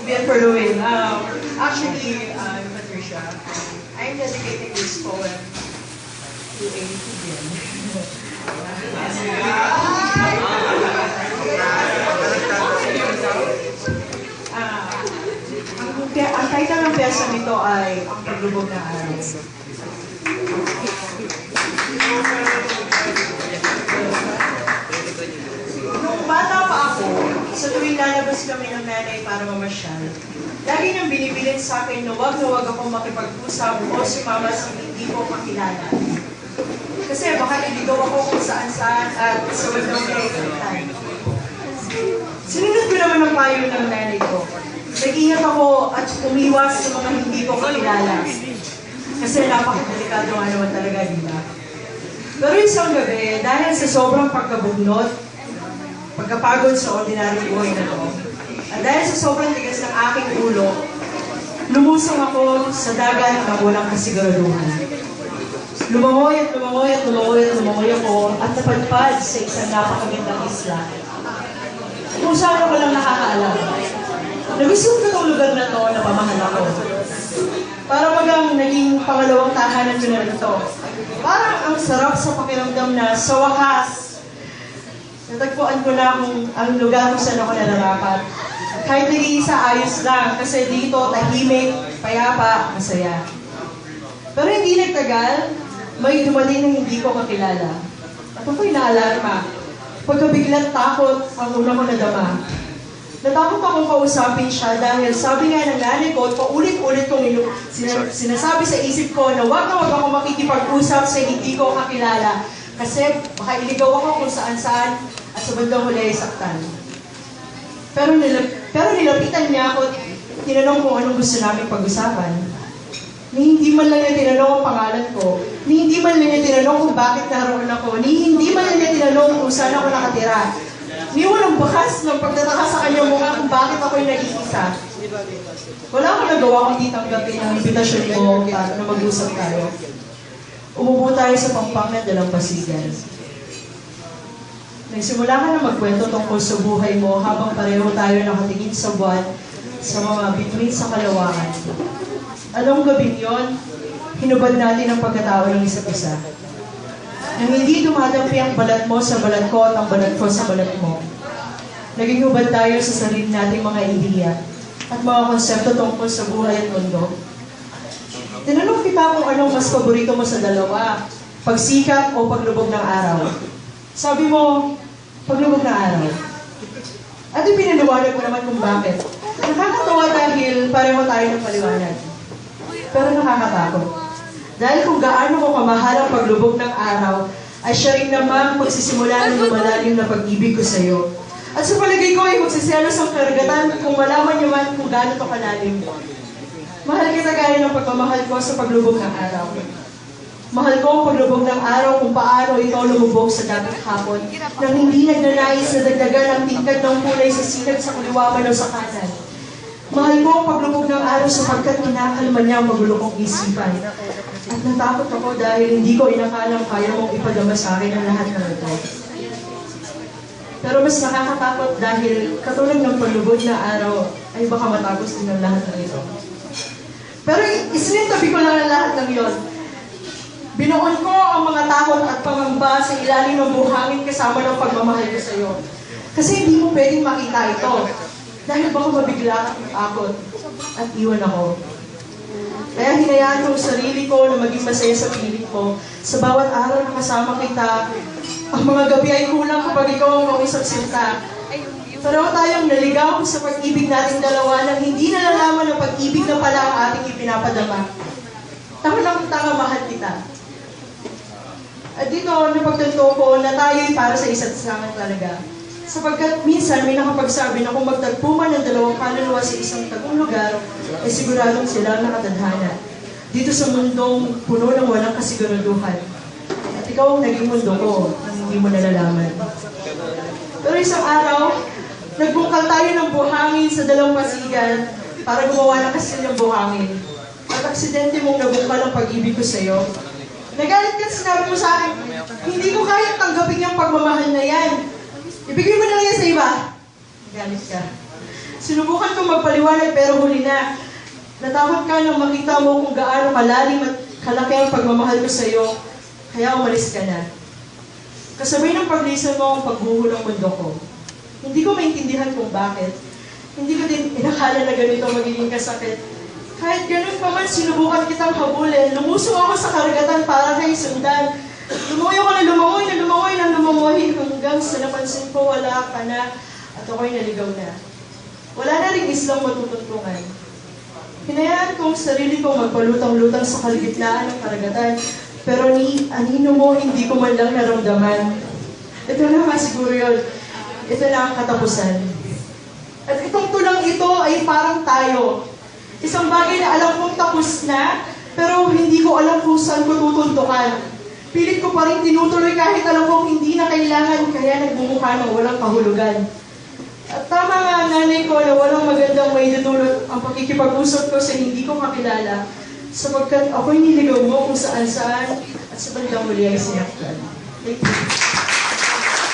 Bien for the win. Actually, Patricia, I'm dedicating this poem to a Bien. Ang title ng pyesa nito ay Ang Paglubog ng Araw. Nung bata pa ako, sa tuwing lalabas kami ng nanay para mamasyal, lagi niyang binibilin sa akin na wag akong makipag-usap o sumama sa hindi ko kakilala. Kasi baka iligaw ako kung saan-saan at sa bandang kailangan. Sinunod ko naman ang payo ng nanay ko. Nag-ingat ako at umiwas sa mga hindi ko kakilala. Kasi napakadelikado nga naman talaga, di ba? Pero isang gabi, dahil sa sobrang pagkabugnot, pagkapagod sa ordinary buhay na to, at dahil sa sobrang tigas ng aking ulo, lumusong ako sa dagat na walang kasiguraduhan. Lumangoy at lumangoy at lumangoy at lumangoy ako at napadpad sa isang napakagandang isla. Kung saan ako lang nakakaalam. Nagustuhan ko itong lugar na to na pamahal ako. Para magang naging pangalawang tahanan ko na ito. Parang ang sarap sa pakiramdam na sa wakas, natagpuan ko na kung ang lugar kung saan ako nararapat. Kahit nag-iisa, ayos lang. Kasi dito, tahimik, payapa, masaya. Pero hindi nagtagal, may dumating na hindi ko kakilala. At ako'y naalarma. Pagkabiglang takot, ang una ko nadama. Natakot akong kausapin siya dahil sabi nga ng nanay ko at paulit-ulit kong sinasabi sa isip ko na wag akong makikipag-usap sa hindi ko kakilala. Kasi baka iligaw ako kung saan-saan at sa bandang huli saktan. Pero nilapitan niya ako at tinanong kung anong gusto namin pag-usapan. Ni hindi man lang niya tinanong ang pangalan ko, ni hindi man lang niya tinanong kung bakit naroon ako, ni hindi man lang niya tinanong kung saan ako nakatira. Ni walang bakas ng pagtataka sa kanyang mukha kung bakit ako'y nag-iisa. Wala akong nagawa kundi tanggapin ang imbitasyon mo para na mag-usap tayo. Umupo tayo sa pampang na dalampasigan. Nagsimula ka na magkwento tungkol sa buhay mo habang pareho tayo nakatingin sa buwan sa mga bituin sa kalawakan. Anong gabing yon, hinubad natin ang pagkatao ng isa't isa. Nang hindi dumadampi ang balat mo sa balat ko at ang balat ko sa balat mo. Naging hubad tayo sa sarili nating mga ideya at mga konsepto tungkol sa buhay at mundo. Tinanong kita kung anong mas paborito mo sa dalawa, pagsikat o paglubog ng araw. Sabi mo, paglubog ng araw. At ipinaliwanag ko naman kung bakit. Nakakatawa dahil pareho tayo ng paliwanag. Pero nakakatakot. Dahil kung gaano ko kamahal ang paglubog ng araw, ay siya rin naman magsisimula ng lumalalim na pag-ibig ko sa iyo. At sa palagay ko ay magsiselos ang karagatan kung malaman niyo man kung gaano ito kalalim. Mahal kita gaya ng pagmamahal ko sa paglubog ng araw. Mahal ko ang paglubog ng araw kung paano ito lumubog sa dating hapon nang hindi nagnanais na dagdagan ang tingkad ng kulay sa sinag sa kaliwaman o sa kanan. Mahal ko ang paglubog ng araw sapagkat kinakalma niya ang magulo kong isipan. At natakot ako dahil hindi ko inakalang kaya mong ipadama sa akin ang lahat ng ito. Pero mas nakakatakot dahil katulad ng paglubog na araw ay baka matapos din ang lahat ng ito. Pero isinintabi ko lang ang lahat ng iyon. Binuon ko ang mga takot at pangamba sa ilalim ng buhangin kasama ng pagmamahal ko sa iyo. Kasi hindi mo pwedeng makita ito. Dahil baka mabigla at matakot at iwan ako. Kaya hinayaan ko ang sarili ko na maging masaya sa piling ko. Sa bawat araw na kasama kita, ang mga gabi ay kulang kapag ikaw ang mausap sinta. Pareho tayong naligaw sa pag-ibig nating dalawa nang hindi nalalaman ng pag-ibig na pala ang ating ipinapadama. Tanga mahal kita. At dito, napagtanto ko na tayo'y para sa isa't isa talaga. Sapagkat minsan may nakapagsabi na kung magtagpo man ng dalawang kaluluwa sa isang tagong lugar, ay siguradong sila ang nakatadhana. Dito sa mundong puno ng walang kasiguraduhan. At ikaw ang naging mundo ko nang hindi mo nalalaman. Pero isang araw, nagbungkal tayo ng buhangin sa dalampasigan para gumawa ng kastil ng buhangin. At aksidente mong nabungkal ang pag-ibig ko sa iyo. Nagalit ka at sinabi mo sa akin, hindi ko kayang tanggapin yung pagmamahal na yan. Ibigay mo na lang yan sa iba. Galit ka. Sinubukan kong magpaliwanag pero huli na. Natakot ka nang makita mo kung gaano kalalim at kalaki ang pagmamahal ko sa iyo, kaya umalis ka na. Kasabay ng paglisan mo ang pagbuho ng mundo ko. Hindi ko maintindihan kung bakit. Hindi ko din inakala na ganito magiging kasakit. Kahit ganun pa man, sinubukan kitang habulin. Lumusong ako sa karagatan para kay sundan. Lumangoy ako na lumangoy hanggang sa napansin ko wala ka na at ako'y naligaw na. Wala na rin islang matutuntungan. Hinayaan kong sarili kong magpalutang-lutang sa kalagitnaan ng karagatan, pero ni anino mo hindi ko man lang naramdaman. Ito na nga siguro yun. Ito na ang katapusan. At itong tulang ito ay parang tayo. Isang bagay na alam kong tapos na, pero hindi ko alam kung saan ko tutuntukan. Pilit ko pa rin tinutuloy kahit alam kong hindi na kailangan, kaya nagbumukha ng walang kahulugan. At tama nga nanay ko na walang magandang may dudulot ang pakikipag-usap ko sa hindi ko kakilala, sapagkat ako'y niligaw mo kung saan-saan at sa bandang muli ay sinaktan. Thank you.